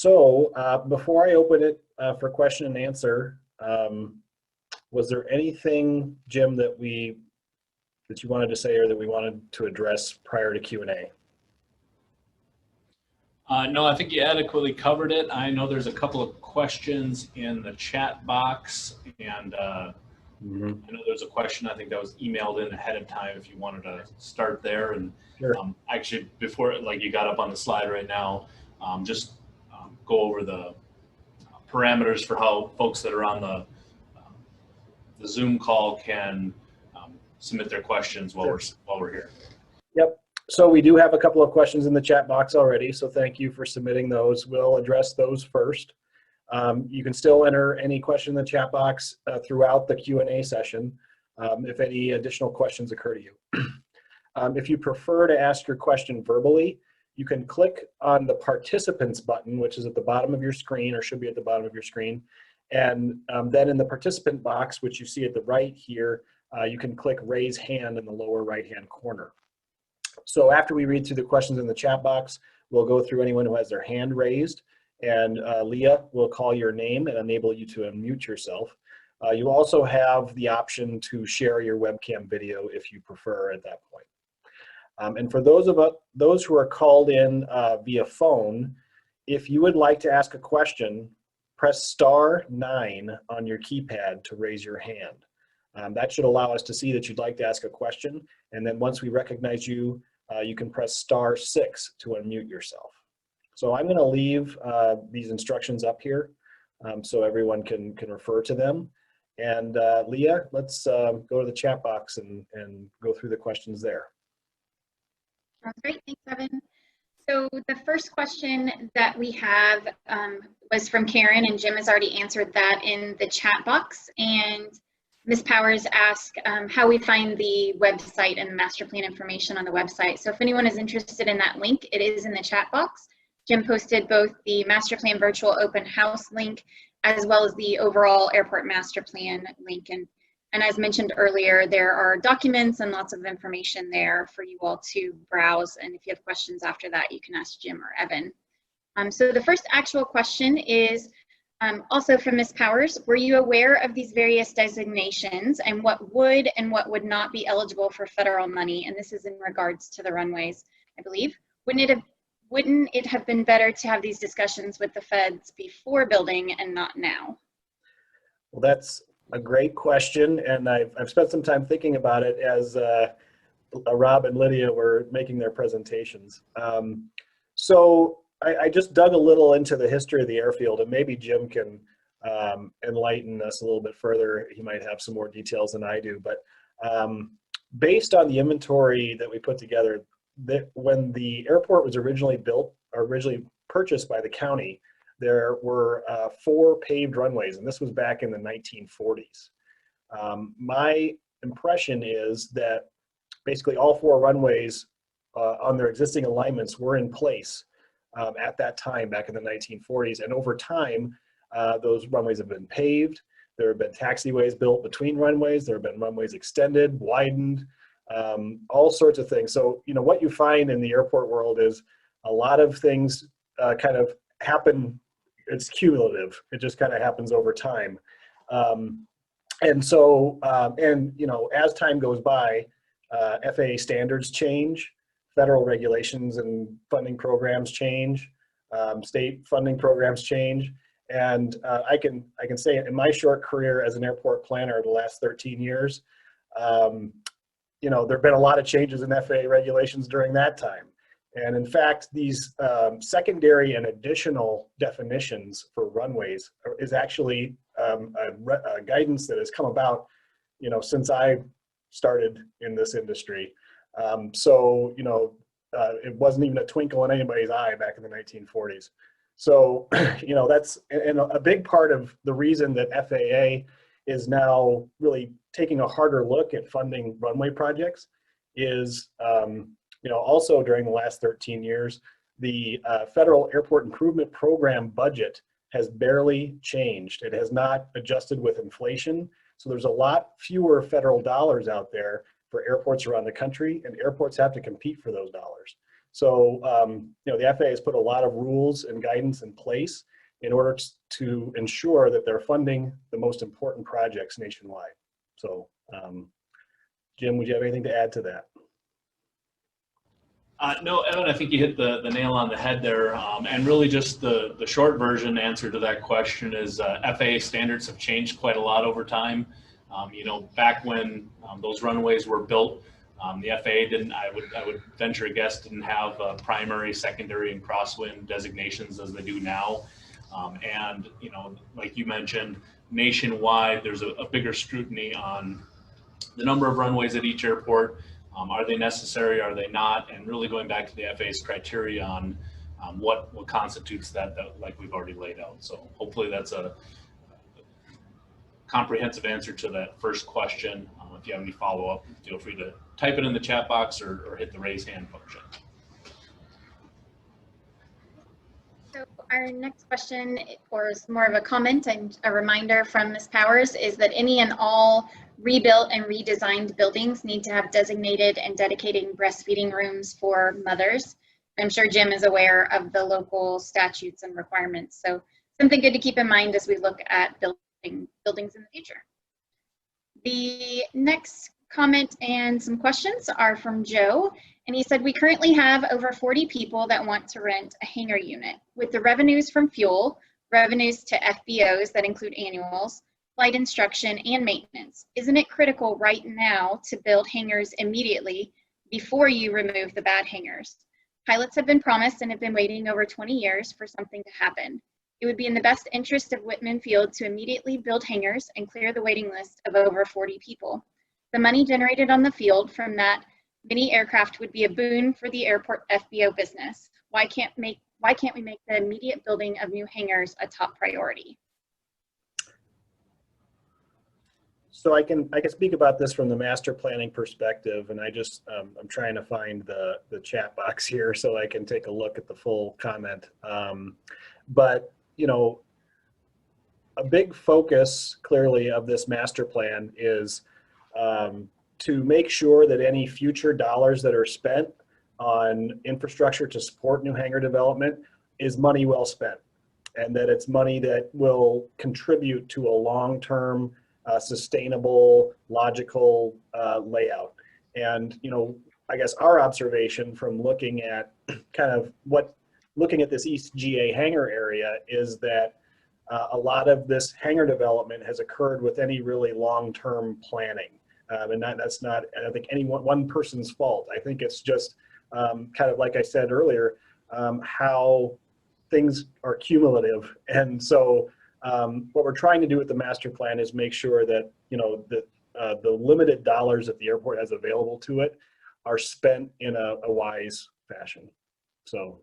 Before I open it for question and answer, was there anything, Jim, that you wanted to say or that we wanted to address prior to Q&A? No, I think you adequately covered it. I know there's a couple of questions in the chat box, and I know there's a question I think that was emailed in ahead of time if you wanted to start there. And Sure. Actually, before you got up on the slide right now, just go over the parameters for how folks that are on the Zoom call can submit their questions while we're here. Yep. So we do have a couple of questions in the chat box already, so thank you for submitting those. We'll address those first. You can still enter any question in the chat box throughout the Q&A session if any additional questions occur to you. If you prefer to ask your question verbally, you can click on the participants button, which is at the bottom of your screen, or should be at the bottom of your screen. And then in the participant box, which you see at the right here, you can click raise hand in the lower right-hand corner. So after we read through the questions in the chat box, we'll go through anyone who has their hand raised, and Leah will call your name and enable you to unmute yourself. You also have the option to share your webcam video if you prefer at that point. And for those who are called in via phone, if you would like to ask a question, press *9 on your keypad to raise your hand. That should allow us to see that you'd like to ask a question, and then once we recognize you, you can press *6 to unmute yourself. So I'm going to leave these instructions up here so everyone can refer to them. And Leah, let's go to the chat box and go through the questions there. That's great. Thanks, Evan. So the first question that we have was from Karen, and Jim has already answered that in the chat box. And Ms. Powers asked how we find the website and master plan information on the website. So if anyone is interested in that link, it is in the chat box. Jim posted both the master plan virtual open house link as well as the overall airport master plan link. And as mentioned earlier, there are documents and lots of information there for you all to browse. And if you have questions after that, you can ask Jim or Evan. So the first actual question is also from Ms. Powers. Were you aware of these various designations and what would and what would not be eligible for federal money? And this is in regards to the runways, I believe. Wouldn't it have been better to have these discussions with the feds before building and not now? Well, that's a great question, and I've spent some time thinking about it as Rob and Lydia were making their presentations. So I just dug a little into the history of the airfield, and maybe Jim can enlighten us a little bit further. He might have some more details than I do, but based on the inventory that we put together, when the airport was originally built, or originally purchased by the county, there were 4 paved runways, and this was back in the 1940s. My impression is that basically all 4 runways on their existing alignments were in place at that time, back in the 1940s, and over time, those runways have been paved. There have been taxiways built between runways. There have been runways extended, widened, all sorts of things. So, you know, what you find in the airport world is a lot of things kind of happen. It's cumulative. It just kind of happens over time. And so, you know, as time goes by, FAA standards change, federal regulations and funding programs change, state funding programs change. And I can say in my short career as an airport planner the last 13 years, you know, there have been a lot of changes in FAA regulations during that time. And in fact, these secondary and additional definitions for runways is actually a guidance that has come about, you know, since I started in this industry. So, you know, it wasn't even a twinkle in anybody's eye back in the 1940s. So, you know, that's and a big part of the reason that FAA is now really taking a harder look at funding runway projects is, you know, also during the last 13 years, the Federal Airport Improvement Program budget has barely changed. It has not adjusted with inflation. So there's a lot fewer federal dollars out there for airports around the country, and airports have to compete for those dollars. So, you know, the FAA has put a lot of rules and guidance in place in order to ensure that they're funding the most important projects nationwide. So, Jim, would you have anything to add to that? No, Evan, I think you hit the nail on the head there. And really just the short version answer to that question is FAA standards have changed quite a lot over time. You know, back when those runways were built, the FAA didn't, I would venture a guess, didn't have primary, secondary, and crosswind designations as they do now. And, you know, like you mentioned, nationwide, there's a bigger scrutiny on the number of runways at each airport. Are they necessary? Are they not? And really going back to the FAA's criteria on what constitutes that, like we've already laid out. So hopefully that's a comprehensive answer to that first question. If you have any follow-up, feel free to type it in the chat box or hit the raise hand function. So our next question, or is more of a comment and a reminder from Ms. Powers, is that any and all rebuilt and redesigned buildings need to have designated and dedicated breastfeeding rooms for mothers. I'm sure Jim is aware of the local statutes and requirements. So something good to keep in mind as we look at buildings in the future. The next comment and some questions are from Joe. And he said, we currently have over 40 people that want to rent a hangar unit. With the revenues from fuel, revenues to FBOs that include annuals, flight instruction, and maintenance, isn't it critical right now to build hangars immediately before you remove the bad hangars? Pilots have been promised and have been waiting over 20 years for something to happen. It would be in the best interest of Wittman Field to immediately build hangars and clear the waiting list of over 40 people. The money generated on the field from that mini aircraft would be a boon for the airport FBO business. Why can't we make the immediate building of new hangars a top priority? So I can speak about this from the master planning perspective, and I just I'm trying to find the chat box here so I can take a look at the full comment. But you know, a big focus clearly of this master plan is to make sure that any future dollars that are spent on infrastructure to support new hangar development is money well spent, and that it's money that will contribute to a long-term sustainable, logical layout. And, you know, I guess our observation from looking at looking at this East GA hangar area is that a lot of this hangar development has occurred with any really long-term planning. And that's not, I don't think, any one person's fault. I think it's just kind of like I said earlier, how things are cumulative. And so what we're trying to do with the master plan is make sure that, you know, that the limited dollars that the airport has available to it are spent in a wise fashion. So.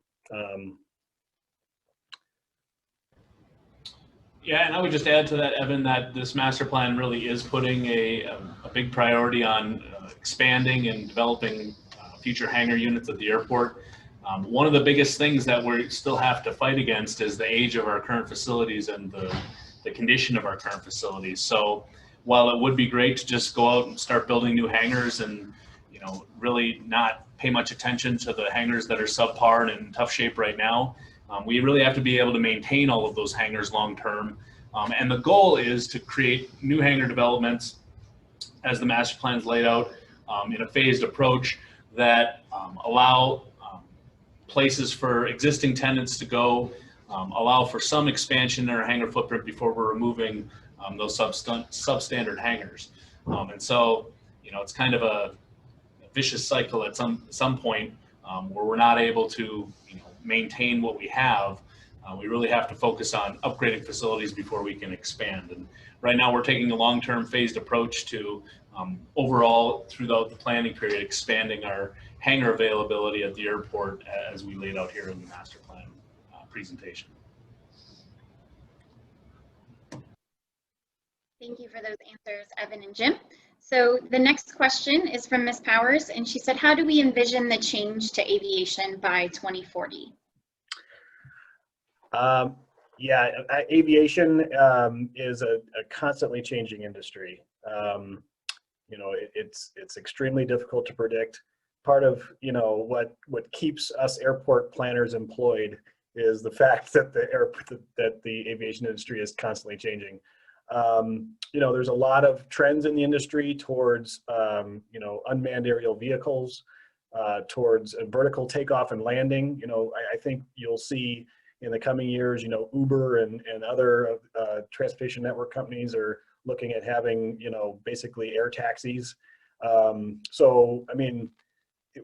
Yeah, and I would just add to that, Evan, that this master plan really is putting a big priority on expanding and developing future hangar units at the airport. One of the biggest things that we still have to fight against is the age of our current facilities and the condition of our current facilities. So while it would be great to just go out and start building new hangars and, you know, really not pay much attention to the hangars that are subpar and in tough shape right now, we really have to be able to maintain all of those hangars long term. And the goal is to create new hangar developments as the master plan is laid out in a phased approach that allow places for existing tenants to go, allow for some expansion in our hangar footprint before we're removing those substandard hangars. And so, you know, it's kind of a vicious cycle at some point where we're not able to, you know, maintain what we have. We really have to focus on upgrading facilities before we can expand. And right now we're taking a long-term phased approach to overall, throughout the planning period, expanding our hangar availability at the airport as we laid out here in the master plan presentation. Thank you for those answers, Evan and Jim. So the next question is from Ms. Powers, and she said, how do we envision the change to aviation by 2040? Yeah, aviation is a constantly changing industry. You know, it's extremely difficult to predict, part of, you know, what keeps us airport planners employed is the fact that the aviation industry is constantly changing. You know, there's a lot of trends in the industry towards, you know, unmanned aerial vehicles, towards vertical takeoff and landing. You know, I think you'll see in the coming years, you know, Uber and other transportation network companies are looking at having, you know, basically air taxis. So, I mean,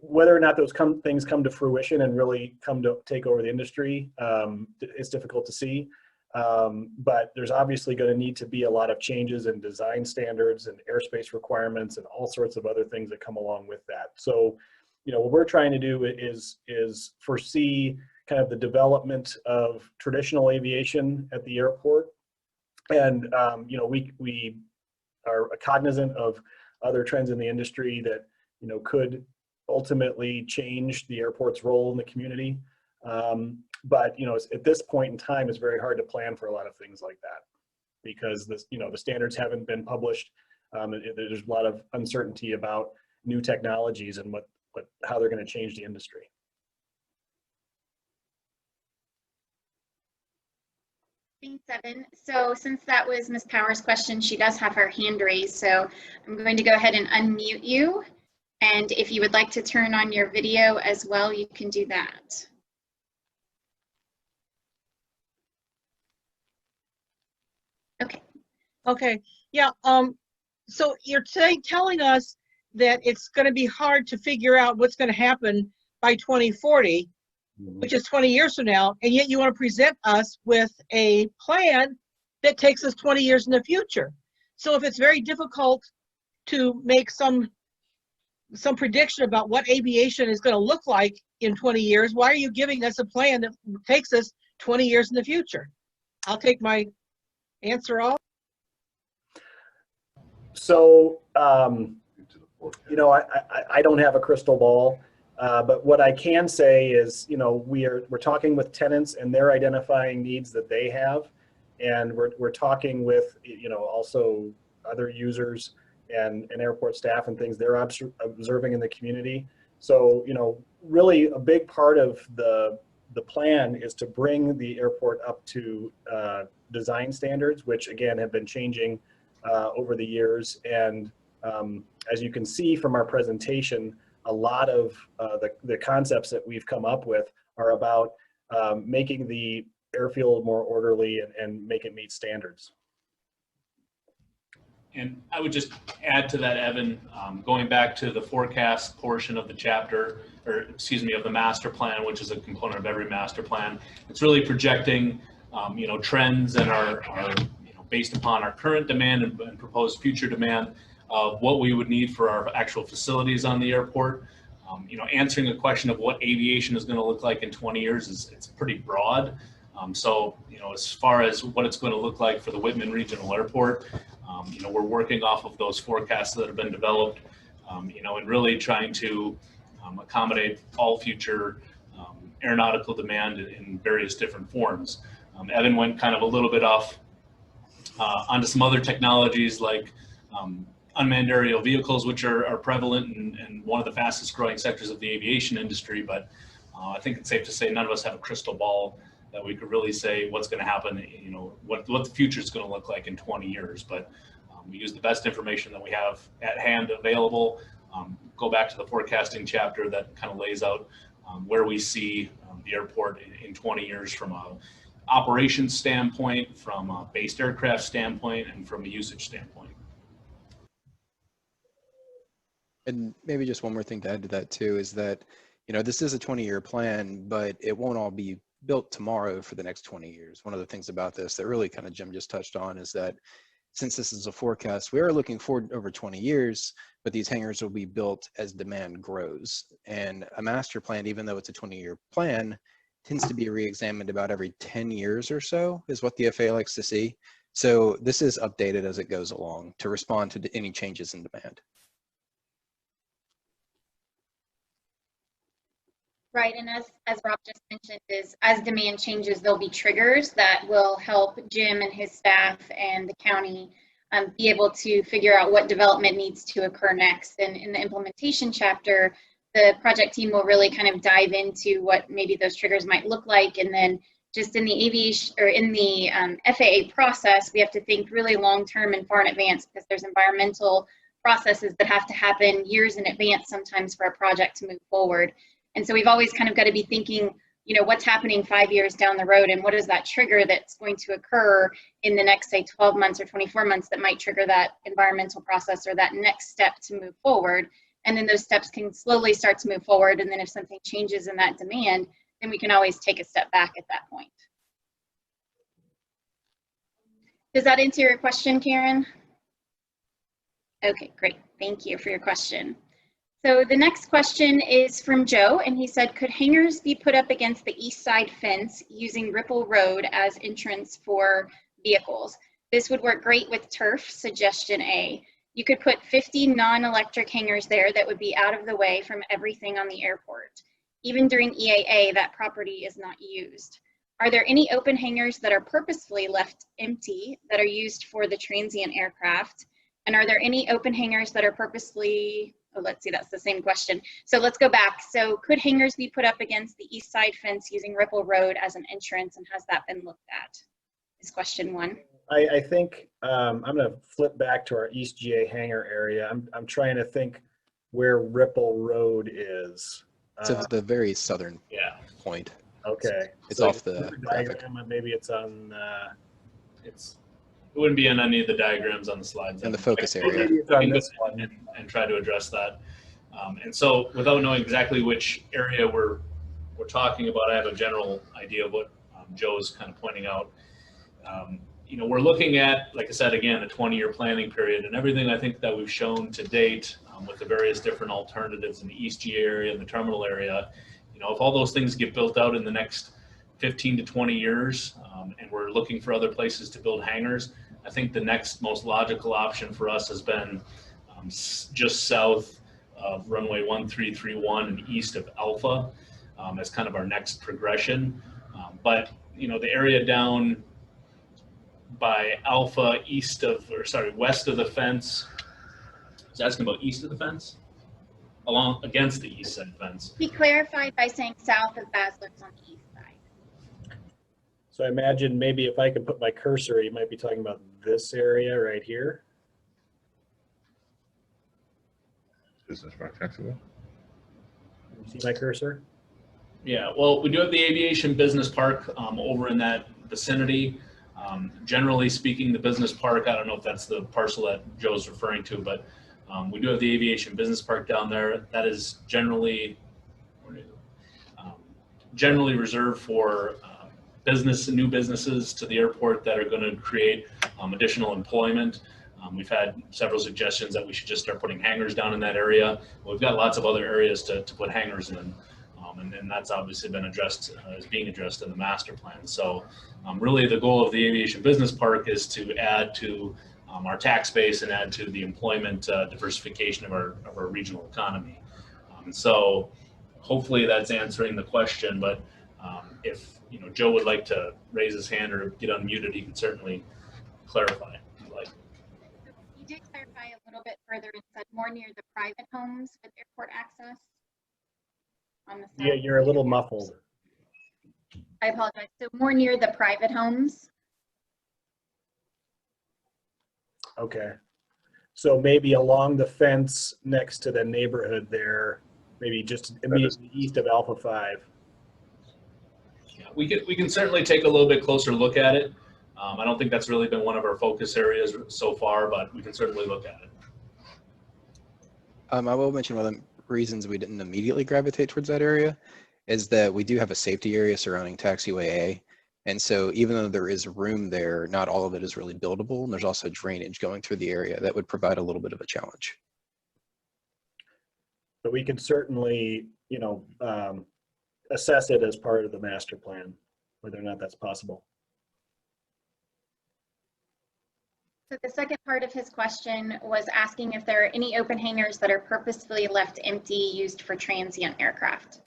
whether or not those things come to fruition and really come to take over the industry, it's difficult to see. But there's obviously going to need to be a lot of changes in design standards and airspace requirements and all sorts of other things that come along with that. So, you know, what we're trying to do is foresee kind of the development of traditional aviation at the airport. And, you know, we are cognizant of other trends in the industry that, you know, could ultimately change the airport's role in the community. But, you know, at this point in time, it's very hard to plan for a lot of things like that because this, you know, the standards haven't been published. There's a lot of uncertainty about new technologies and how they're going to change the industry. Thanks, Evan. So since that was Ms. Power's question, she does have her hand raised. So I'm going to go ahead and unmute you. And if you would like to turn on your video as well, you can do that. Okay. Okay. Yeah. So you're telling us that it's going to be hard to figure out what's going to happen by 2040, which is 20 years from now, and yet you want to present us with a plan that takes us 20 years in the future. So if it's very difficult to make some prediction about what aviation is going to look like in 20 years, why are you giving us a plan that takes us 20 years in the future? I'll take my answer off. So, you know, I don't have a crystal ball, but what I can say is, you know, we're talking with tenants and they're identifying needs that they have, and we're talking with, you know, also other users and airport staff and things they're observing in the community. So, you know, really a big part of the plan is to bring the airport up to design standards, which again have been changing over the years. And as you can see from our presentation, a lot of the concepts that we've come up with are about making the airfield more orderly and make it meet standards. And I would just add to that, Evan, going back to the forecast portion of the chapter, or excuse me, of the master plan, which is a component of every master plan. It's really projecting, you know, trends and our you know, based upon our current demand and proposed future demand of what we would need for our actual facilities on the airport. You know, answering the question of what aviation is going to look like in 20 years it's pretty broad. So, you know, as far as what it's going to look like for the Wittman Regional Airport, you know, we're working off of those forecasts that have been developed, you know, and really trying to accommodate all future aeronautical demand in various different forms. Evan went kind of a little bit off onto some other technologies like unmanned aerial vehicles, which are prevalent and one of the fastest growing sectors of the aviation industry. But I think it's safe to say none of us have a crystal ball that we could really say what's going to happen, you know, what the future is going to look like in 20 years. But we use the best information that we have at hand available. Go back to the forecasting chapter that kind of lays out where we see the airport in 20 years from a operations standpoint, from a based aircraft standpoint, and from a usage standpoint. And maybe just one more thing to add to that too is that, you know, this is a 20-year plan, but it won't all be built tomorrow for the next 20 years. One of the things about this that really kind of Jim just touched on is that since this is a forecast, we are looking forward over 20 years, but these hangars will be built as demand grows. And a master plan, even though it's a 20-year plan, tends to be re-examined about every 10 years or so is what the FAA likes to see. So this is updated as it goes along to respond to any changes in demand. Right, and as Rob just mentioned, is as demand changes, there'll be triggers that will help Jim and his staff and the county be able to figure out what development needs to occur next. And in the implementation chapter, the project team will really kind of dive into what maybe those triggers might look like. And then just in the aviation or in the FAA process, we have to think really long-term and far in advance, because there's environmental processes that have to happen years in advance sometimes for a project to move forward. And so we've always kind of got to be thinking, you know, what's happening 5 years down the road, and what is that trigger that's going to occur in the next, say, 12 months or 24 months that might trigger that environmental process or that next step to move forward. And then those steps can slowly start to move forward. And then if something changes in that demand, then we can always take a step back at that point. Does that answer your question, Karen? Okay, great. Thank you for your question. So the next question is from Joe, and he said, could hangars be put up against the east side fence using Ripple Road as entrance for vehicles? This would work great with turf, suggestion A. You could put 50 non-electric hangars there that would be out of the way from everything on the airport. Even during EAA, that property is not used. Are there any open hangars that are purposefully left empty that are used for the transient aircraft? And are there any open hangars that are purposely, oh, let's see, that's the same question. So let's go back. So could hangars be put up against the east side fence using Ripple Road as an entrance, and has that been looked at? Is question one. I think I'm going to flip back to our East GA hangar area. I'm trying to think where Ripple Road is. It's at the very southern point. Okay. It's So off the graphic. diagram, maybe it's on. It wouldn't be on any of the diagrams on the slides. In the focus area. Maybe it's on this one. And try to address that. And so, without knowing exactly which area we're talking about, I have a general idea of what Joe's kind of pointing out. You know, we're looking at, like I said, again, a 20-year planning period, and everything I think that we've shown to date with the various different alternatives in the East GA area and the terminal area. You know, if all those things get built out in the next 15 to 20 years, and we're looking for other places to build hangars, I think the next most logical option for us has been just south of runway 1331 and east of Alpha as kind of our next progression. But, you know, the area down by Alpha west of the fence, I was asking about east of the fence? Against the east side fence. He clarified by saying south of Basler's on the east side. So I imagine maybe if I could put my cursor, you might be talking about this area right here. Business Park Taxiway. You see my cursor? Yeah, well, we do have the Aviation Business Park over in that vicinity. Generally speaking, the business park, I don't know if that's the parcel that Joe's referring to, but we do have the Aviation Business Park down there. That is generally reserved for new businesses to the airport that are going to create additional employment. We've had several suggestions that we should just start putting hangars down in that area. We've got lots of other areas to put hangars in. And that's obviously been addressed, is being addressed in the master plan. So really the goal of the Aviation Business Park is to add to our tax base and add to the employment diversification of our regional economy. And so hopefully that's answering the question, but if Joe would like to raise his hand or get unmuted, he can certainly clarify if you'd like. You did clarify a little bit further and said more near the private homes with airport access. On the side. Yeah, you're a little muffled. I apologize. So more near the private homes. Okay. So maybe along the fence next to the neighborhood there, maybe just immediately east of Alpha 5. Yeah, we can certainly take a little bit closer look at it. I don't think that's really been one of our focus areas so far, but we can certainly look at it. I will mention one of the reasons we didn't immediately gravitate towards that area is that we do have a safety area surrounding taxiway A. And so even though there is room there, not all of it is really buildable. And there's also drainage going through the area that would provide a little bit of a challenge. But we can certainly, assess it as part of the master plan, whether or not that's possible. So the second part of his question was asking if there are any open hangars that are purposefully left empty used for transient aircraft.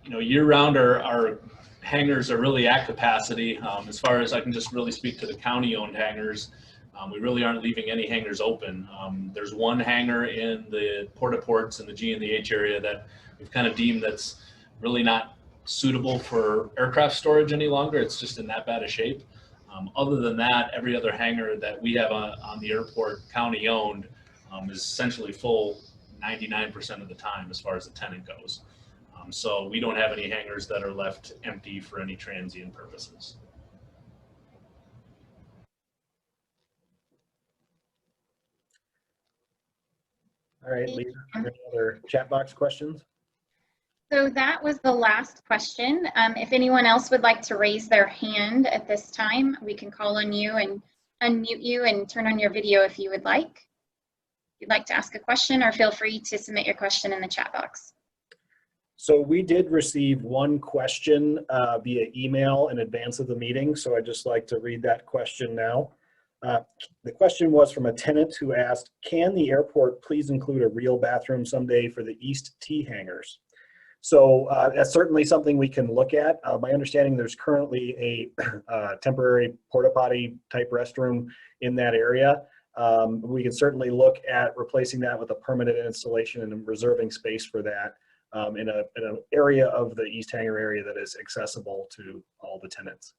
Year-round our hangars are really at capacity. As far as I can just really speak to the county-owned hangars, We really aren't leaving any hangars open. There's one hangar in the porta ports in the G and the H area that we've kind of deemed that's really not suitable for aircraft storage any longer. It's just in that bad a shape. Other than that, every other hangar that we have on the airport, county owned, is essentially full 99% of the time as far as the tenant goes. So we don't have any hangars that are left empty for any transient purposes. All right, Lisa, are there any other chat box questions? So that was the last question. If anyone else would like to raise their hand at this time, we can call on you and unmute you and turn on your video if you would like. If you'd like to ask a question, or feel free to submit your question in the chat box. So we did receive one question via email in advance of the meeting, so I'd just like to read that question now. The question was from a tenant who asked, can the airport please include a real bathroom someday for the East T hangars? So that's certainly something we can look at. My understanding, there's currently a temporary porta potty type restroom in that area. We can certainly look at replacing that with a permanent installation and reserving space for that in an area of the East Hangar area that is accessible to all the tenants.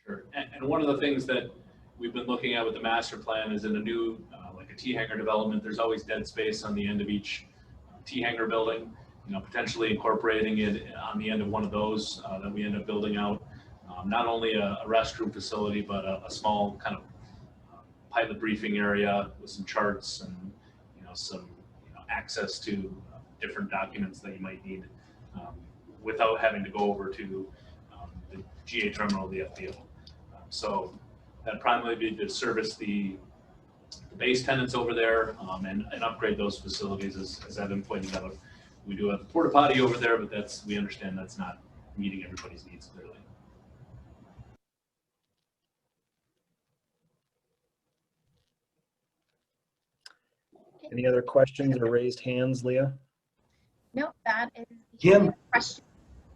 Sure. And one of the things that we've been looking at with the master plan is in a new, like a T hangar development, there's always dead space on the end of each T hangar building. Potentially incorporating it on the end of one of those that we end up building out, not only a restroom facility, but a small kind of pilot briefing area with some charts and some access to different documents that you might need without having to go over to the GA terminal, the FBO. So that primarily be to service the base tenants over there and upgrade those facilities as Evan pointed out. We do have a porta potty over there, but we understand that's not meeting everybody's needs clearly. Any other questions or raised hands, Leah? Nope, that is the Jim? question.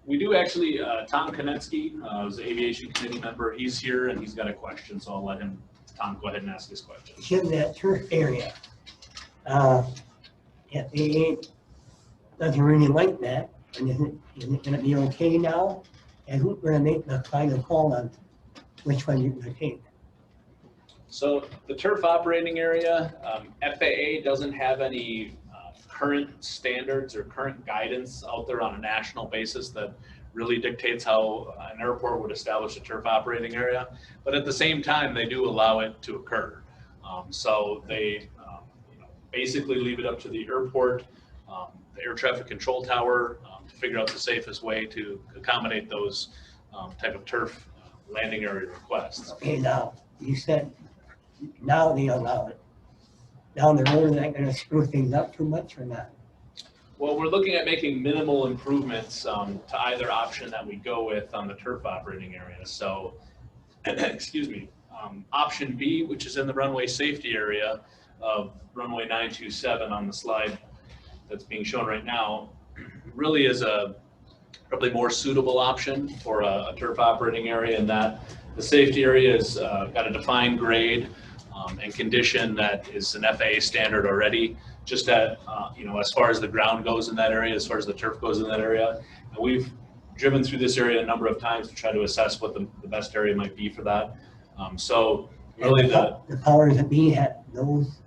We do actually, Tom Konetsky, who's the aviation committee member, he's here and he's got a question, so I'll let him, Tom, go ahead and ask his question. Jim, that turf area, FAA doesn't really like that, and is it gonna be okay now? And who's gonna make the final call on which one you're gonna take? So the turf operating area, FAA doesn't have any current standards or current guidance out there on a national basis that really dictates how an airport would establish a turf operating area. But at the same time, they do allow it to occur. So they basically leave it up to the airport, the air traffic control tower, to figure out the safest way to accommodate those type of turf landing area requests. Okay, now, you said now they allow it. Down the road, is that gonna screw things up too much or not? Well, we're looking at making minimal improvements to either option that we go with on the turf operating area. So, excuse me, option B, which is in the runway safety area of runway 927 on the slide that's being shown right now, really is a probably more suitable option for a turf operating area, in that the safety area has got a defined grade and condition that is an FAA standard already, just at, as far as the ground goes in that area, as far as the turf goes in that area. And we've driven through this area a number of times to try to assess what the best area might be for that. So really the powers that be have those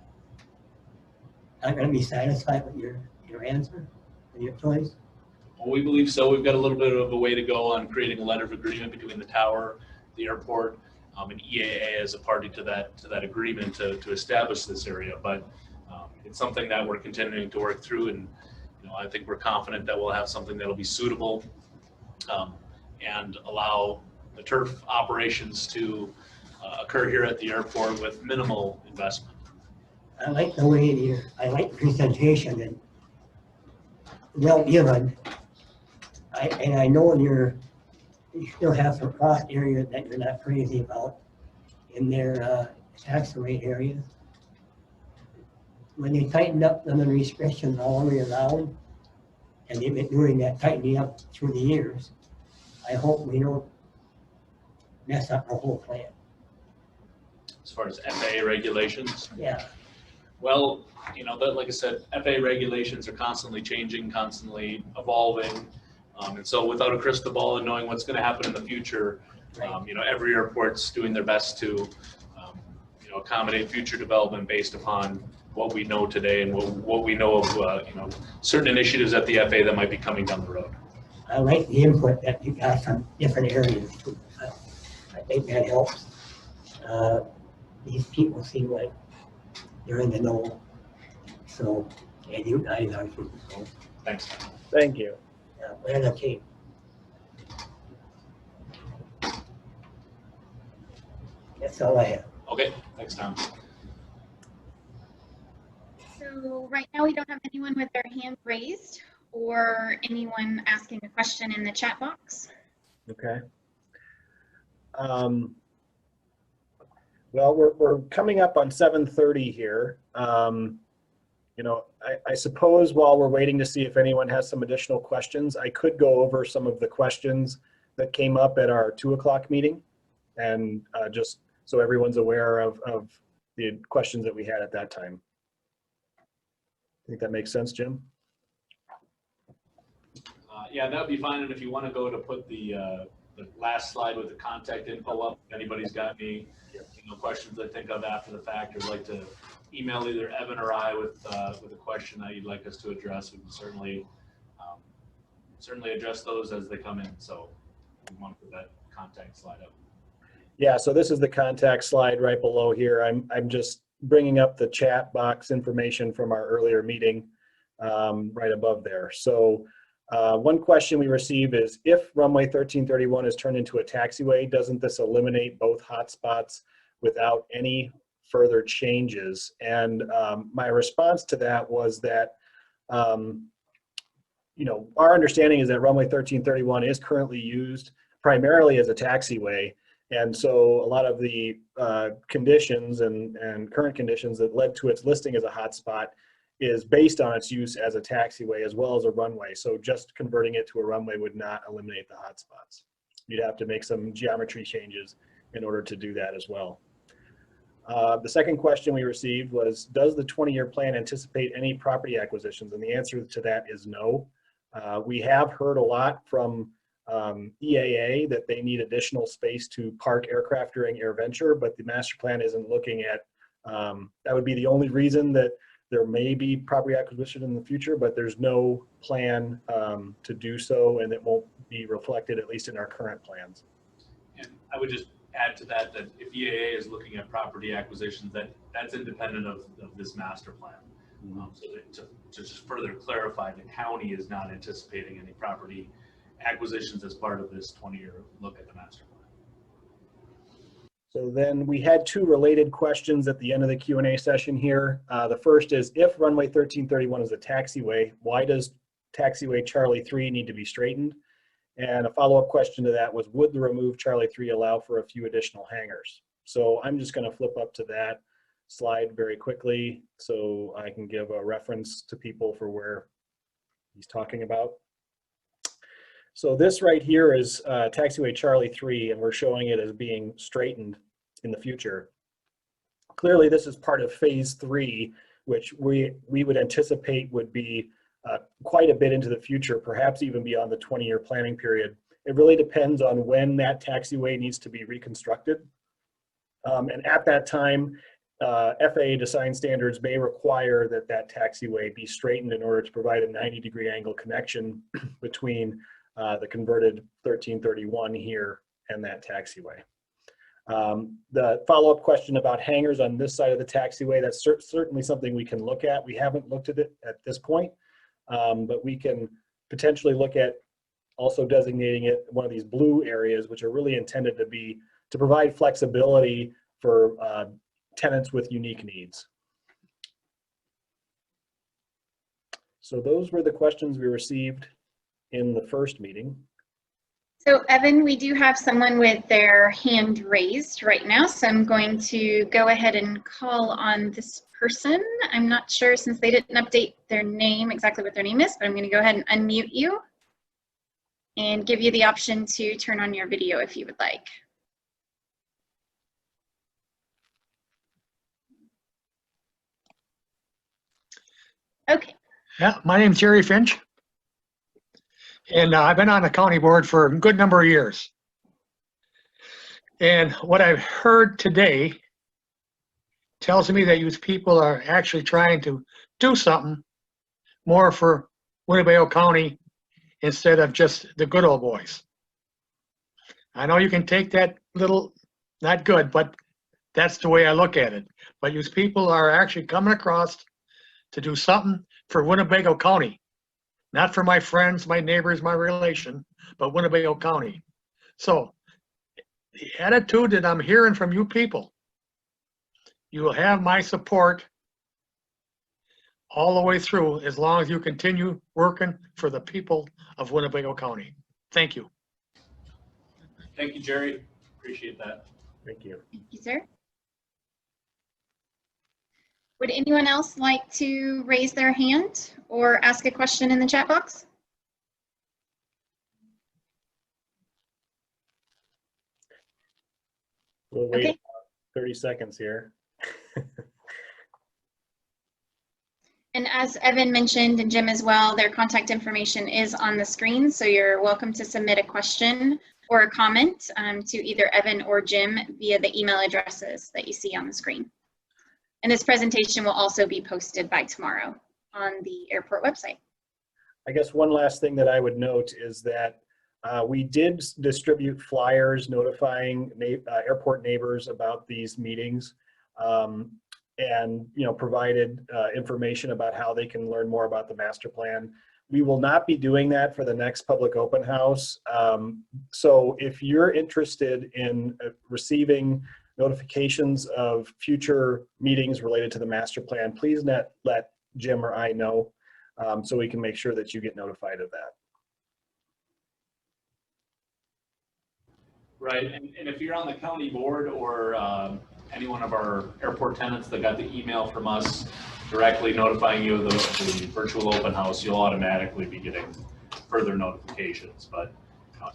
aren't gonna be satisfied with your answer and your choice? Well, we believe so. We've got a little bit of a way to go on creating a letter of agreement between the tower, the airport, and EAA as a party to that agreement to establish this area. But it's something that we're continuing to work through, and I think we're confident that we'll have something that'll be suitable and allow the turf operations to occur here at the airport with minimal investment. I like the way I like the presentation and well given. And I know you still have some cost areas that you're not crazy about in their taxiway areas. When they tightened up the restrictions all the way around, and they've been doing that tightening up through the years, I hope we don't mess up the whole plan. as far as FAA regulations. Yeah, Well, you know, like I said, FAA regulations are constantly changing, constantly evolving. And so without a crystal ball and knowing what's going to happen in the future, right. you know, every airport's doing their best to, you know, accommodate future development based upon what we know today and what we know of, you know, certain initiatives at the FAA that might be coming down the road. I like the input that you got from different areas. I think that helps. These people seem like they're in the know. So, and you guys are too. So, Thanks. Thank you. and okay. That's all I have. Okay, thanks, Tom. So right now we don't have anyone with their hand raised or anyone asking a question in the chat box. Okay. Well, we're coming up on 7:30 here. You know, I suppose while we're waiting to see if anyone has some additional questions, I could go over some of the questions that came up at our 2 o'clock meeting, and just so everyone's aware of the questions that we had at that time. I think that makes sense, Jim? Yeah, that would be fine. And if you want to go to put the last slide with the contact info up, if anybody's got any questions they think of after the fact, or like to email either Evan or I with a question that you'd like us to address, we can certainly address those as they come in. So we want to put that contact slide up. Yeah, so this is the contact slide right below here. I'm just bringing up the chat box information from our earlier meeting right above there. So one question we received is, if runway 1331 is turned into a taxiway, doesn't this eliminate both hotspots without any further changes? And my response to that was that, you know, our understanding is that runway 1331 is currently used primarily as a taxiway. And so a lot of the conditions and current conditions that led to its listing as a hotspot is based on its use as a taxiway as well as a runway. So just converting it to a runway would not eliminate the hotspots. You'd have to make some geometry changes in order to do that as well. The second question we received was, does the 20-year plan anticipate any property acquisitions? And the answer to that is no. We have heard a lot from EAA that they need additional space to park aircraft during AirVenture, but the master plan isn't looking at, that would be the only reason that there may be property acquisition in the future, but there's no plan to do so, and it won't be reflected, at least in our current plans. And I would just add to that, that if EAA is looking at property acquisitions, that's independent of this master plan. So to just further clarify, the county is not anticipating any property acquisitions as part of this 20-year look at the master plan. So then we had two related questions at the end of the Q&A session here. The first is, if runway 1331 is a taxiway, why does taxiway Charlie 3 need to be straightened? And a follow-up question to that was, would the remove Charlie 3 allow for a few additional hangars? So I'm just going to flip up to that slide very quickly so I can give a reference to people for where he's talking about. So this right here is taxiway Charlie 3, and we're showing it as being straightened in the future. Clearly, this is part of phase 3, which we would anticipate would be quite a bit into the future, perhaps even beyond the 20-year planning period. It really depends on when that taxiway needs to be reconstructed. And at that time, FAA design standards may require that that taxiway be straightened in order to provide a 90-degree angle connection between the converted 1331 here and that taxiway. The follow-up question about hangars on this side of the taxiway, that's certainly something we can look at. We haven't looked at it at this point, but we can potentially look at also designating it one of these blue areas, which are really intended to provide flexibility for tenants with unique needs. So those were the questions we received in the first meeting. So Evan, we do have someone with their hand raised right now, so I'm going to go ahead and call on this person. I'm not sure, since they didn't update their name, exactly what their name is, but I'm going to go ahead and unmute you and give you the option to turn on your video if you would like. Okay, Yeah, my name's Jerry Finch. And I've been on the county board for a good number of years. And what I've heard today tells me that you people are actually trying to do something more for Winnebago County instead of just the good old boys. I know you can take that little, not good, but that's the way I look at it. But you people are actually coming across to do something for Winnebago County. Not for my friends, my neighbors, my relation, but Winnebago County. So the attitude that I'm hearing from you people, you will have my support all the way through as long as you continue working for the people of Winnebago County. Thank you. Thank you, Jerry. Appreciate that. Thank you. thank you, sir. Would anyone else like to raise their hand or ask a question in the chat box? We'll wait Okay. 30 seconds here. And as Evan mentioned, and Jim as well, their contact information is on the screen, so you're welcome to submit a question or a comment to either Evan or Jim via the email addresses that you see on the screen. And this presentation will also be posted by tomorrow on the airport website. I guess one last thing that I would note is that we did distribute flyers notifying airport neighbors about these meetings, and provided information about how they can learn more about the master plan. We will not be doing that for the next public open house. So if you're interested in receiving notifications of future meetings related to the master plan, please let Jim or I know, so we can make sure that you get notified of that. Right, and if you're on the county board or any one of our airport tenants that got the email from us directly notifying you of the virtual open house, you'll automatically be getting further notifications. But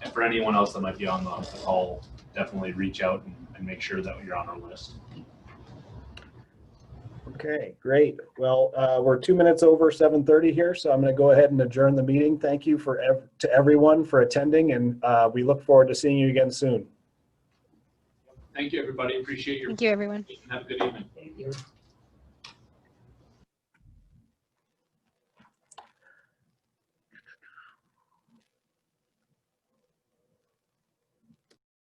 and for anyone else that might be on the call, definitely reach out and make sure that you're on our list. Okay, great. Well, we're 2 minutes over 7:30 here, so I'm going to go ahead and adjourn the meeting. Thank you to everyone for attending, and we look forward to seeing you again soon. Thank you, everybody. Appreciate your. Thank you, everyone. Have a good evening. Thank you.